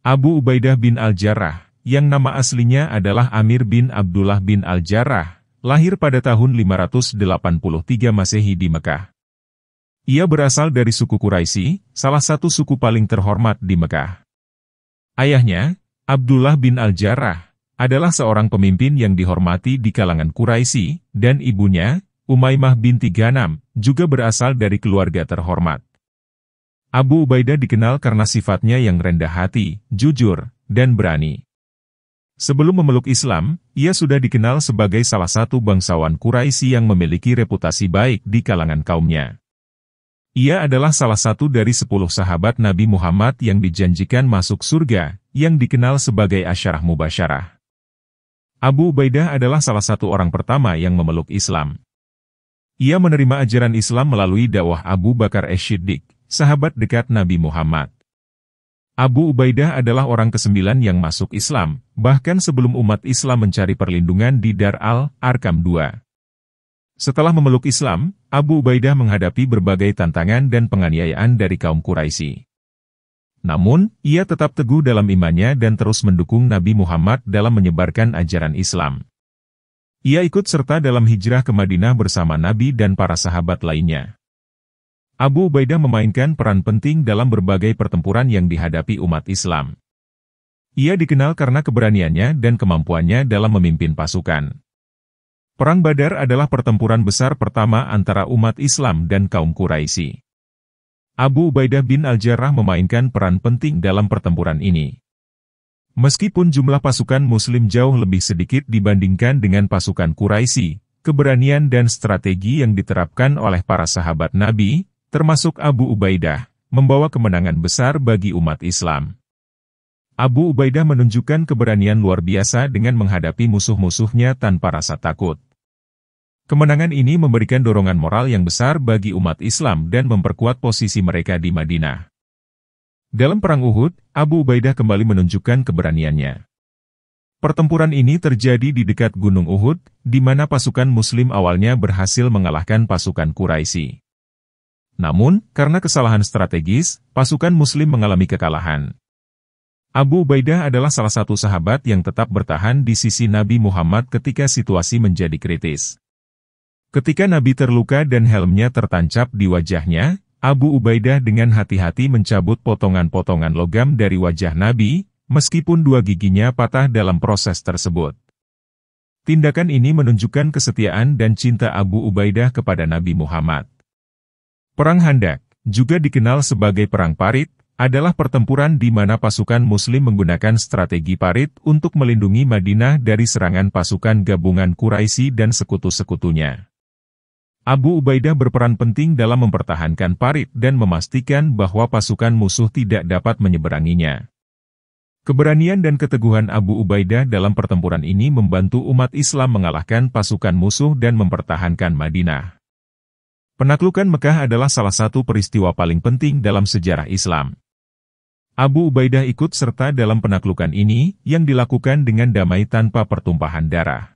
Abu Ubaidah bin Al-Jarrah, yang nama aslinya adalah Amir bin Abdullah bin Al-Jarrah, lahir pada tahun 583 Masehi di Mekah. Ia berasal dari suku Quraisy, salah satu suku paling terhormat di Mekah. Ayahnya, Abdullah bin Al-Jarrah, adalah seorang pemimpin yang dihormati di kalangan Quraisy, dan ibunya, Umaymah binti Ghanam, juga berasal dari keluarga terhormat. Abu Ubaidah dikenal karena sifatnya yang rendah hati, jujur, dan berani. Sebelum memeluk Islam, ia sudah dikenal sebagai salah satu bangsawan Quraisy yang memiliki reputasi baik di kalangan kaumnya. Ia adalah salah satu dari 10 sahabat Nabi Muhammad yang dijanjikan masuk surga, yang dikenal sebagai Asyarah Mubasyarah. Abu Ubaidah adalah salah satu orang pertama yang memeluk Islam. Ia menerima ajaran Islam melalui dakwah Abu Bakar Ash-Shiddiq, sahabat dekat Nabi Muhammad. Abu Ubaidah adalah orang ke-9 yang masuk Islam, bahkan sebelum umat Islam mencari perlindungan di Dar al-Arkam II. Setelah memeluk Islam, Abu Ubaidah menghadapi berbagai tantangan dan penganiayaan dari kaum Quraisy. Namun, ia tetap teguh dalam imannya dan terus mendukung Nabi Muhammad dalam menyebarkan ajaran Islam. Ia ikut serta dalam hijrah ke Madinah bersama Nabi dan para sahabat lainnya. Abu Ubaidah memainkan peran penting dalam berbagai pertempuran yang dihadapi umat Islam. Ia dikenal karena keberaniannya dan kemampuannya dalam memimpin pasukan. Perang Badar adalah pertempuran besar pertama antara umat Islam dan kaum Quraisy. Abu Ubaidah bin Al-Jarrah memainkan peran penting dalam pertempuran ini. Meskipun jumlah pasukan Muslim jauh lebih sedikit dibandingkan dengan pasukan Quraisy, keberanian dan strategi yang diterapkan oleh para sahabat Nabi, termasuk Abu Ubaidah, membawa kemenangan besar bagi umat Islam. Abu Ubaidah menunjukkan keberanian luar biasa dengan menghadapi musuh-musuhnya tanpa rasa takut. Kemenangan ini memberikan dorongan moral yang besar bagi umat Islam dan memperkuat posisi mereka di Madinah. Dalam Perang Uhud, Abu Ubaidah kembali menunjukkan keberaniannya. Pertempuran ini terjadi di dekat Gunung Uhud, di mana pasukan Muslim awalnya berhasil mengalahkan pasukan Quraisy. Namun, karena kesalahan strategis, pasukan Muslim mengalami kekalahan. Abu Ubaidah adalah salah satu sahabat yang tetap bertahan di sisi Nabi Muhammad ketika situasi menjadi kritis. Ketika Nabi terluka dan helmnya tertancap di wajahnya, Abu Ubaidah dengan hati-hati mencabut potongan-potongan logam dari wajah Nabi, meskipun 2 giginya patah dalam proses tersebut. Tindakan ini menunjukkan kesetiaan dan cinta Abu Ubaidah kepada Nabi Muhammad. Perang Handak, juga dikenal sebagai Perang Parit, adalah pertempuran di mana pasukan Muslim menggunakan strategi parit untuk melindungi Madinah dari serangan pasukan gabungan Quraisy dan sekutu-sekutunya. Abu Ubaidah berperan penting dalam mempertahankan parit dan memastikan bahwa pasukan musuh tidak dapat menyeberanginya. Keberanian dan keteguhan Abu Ubaidah dalam pertempuran ini membantu umat Islam mengalahkan pasukan musuh dan mempertahankan Madinah. Penaklukan Mekah adalah salah satu peristiwa paling penting dalam sejarah Islam. Abu Ubaidah ikut serta dalam penaklukan ini, yang dilakukan dengan damai tanpa pertumpahan darah.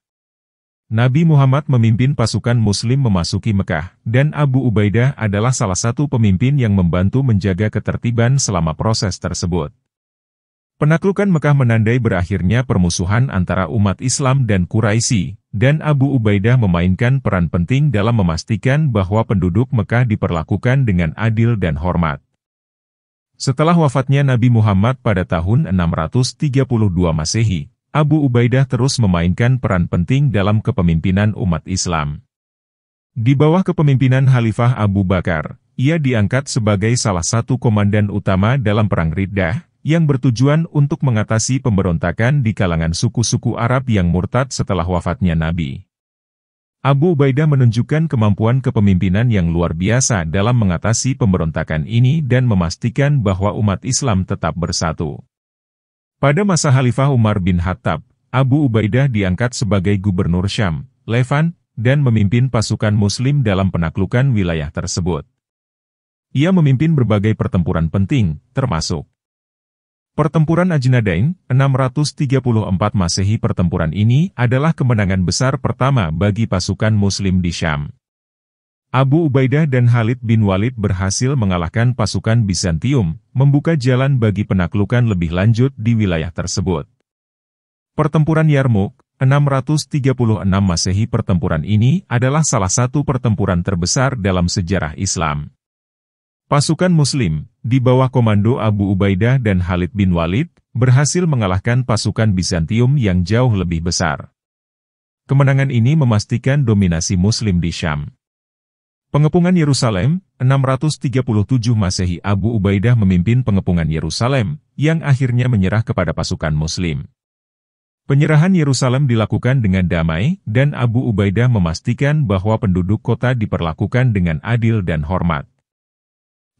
Nabi Muhammad memimpin pasukan Muslim memasuki Mekah, dan Abu Ubaidah adalah salah satu pemimpin yang membantu menjaga ketertiban selama proses tersebut. Penaklukan Mekah menandai berakhirnya permusuhan antara umat Islam dan Quraisy, dan Abu Ubaidah memainkan peran penting dalam memastikan bahwa penduduk Mekah diperlakukan dengan adil dan hormat. Setelah wafatnya Nabi Muhammad pada tahun 632 Masehi, Abu Ubaidah terus memainkan peran penting dalam kepemimpinan umat Islam. Di bawah kepemimpinan Khalifah Abu Bakar, ia diangkat sebagai salah satu komandan utama dalam Perang Riddah, yang bertujuan untuk mengatasi pemberontakan di kalangan suku-suku Arab yang murtad setelah wafatnya Nabi. Abu Ubaidah menunjukkan kemampuan kepemimpinan yang luar biasa dalam mengatasi pemberontakan ini dan memastikan bahwa umat Islam tetap bersatu. Pada masa Khalifah Umar bin Khattab, Abu Ubaidah diangkat sebagai gubernur Syam, Levant, dan memimpin pasukan Muslim dalam penaklukan wilayah tersebut. Ia memimpin berbagai pertempuran penting, termasuk Pertempuran Ajnadain, 634 Masehi. Pertempuran ini adalah kemenangan besar pertama bagi pasukan Muslim di Syam. Abu Ubaidah dan Khalid bin Walid berhasil mengalahkan pasukan Bizantium, membuka jalan bagi penaklukan lebih lanjut di wilayah tersebut. Pertempuran Yarmuk, 636 Masehi. Pertempuran ini adalah salah satu pertempuran terbesar dalam sejarah Islam. Pasukan Muslim, di bawah komando Abu Ubaidah dan Khalid bin Walid, berhasil mengalahkan pasukan Bizantium yang jauh lebih besar. Kemenangan ini memastikan dominasi Muslim di Syam. Pengepungan Yerusalem, 637 Masehi. Abu Ubaidah memimpin pengepungan Yerusalem, yang akhirnya menyerah kepada pasukan Muslim. Penyerahan Yerusalem dilakukan dengan damai, dan Abu Ubaidah memastikan bahwa penduduk kota diperlakukan dengan adil dan hormat.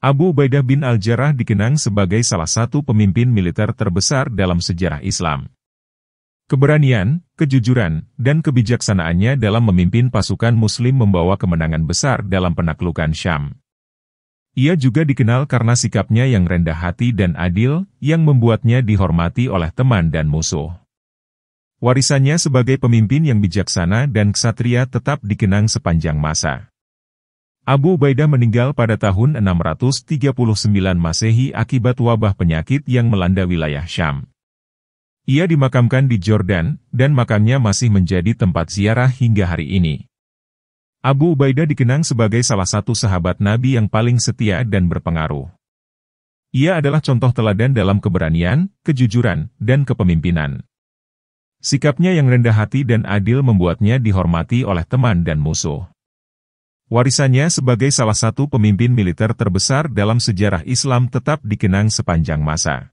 Abu Ubaidah bin Al-Jarrah dikenang sebagai salah satu pemimpin militer terbesar dalam sejarah Islam. Keberanian, kejujuran, dan kebijaksanaannya dalam memimpin pasukan Muslim membawa kemenangan besar dalam penaklukan Syam. Ia juga dikenal karena sikapnya yang rendah hati dan adil, yang membuatnya dihormati oleh teman dan musuh. Warisannya sebagai pemimpin yang bijaksana dan ksatria tetap dikenang sepanjang masa. Abu Ubaidah meninggal pada tahun 639 Masehi akibat wabah penyakit yang melanda wilayah Syam. Ia dimakamkan di Jordan, dan makamnya masih menjadi tempat ziarah hingga hari ini. Abu Ubaidah dikenang sebagai salah satu sahabat Nabi yang paling setia dan berpengaruh. Ia adalah contoh teladan dalam keberanian, kejujuran, dan kepemimpinan. Sikapnya yang rendah hati dan adil membuatnya dihormati oleh teman dan musuh. Warisannya sebagai salah satu pemimpin militer terbesar dalam sejarah Islam tetap dikenang sepanjang masa.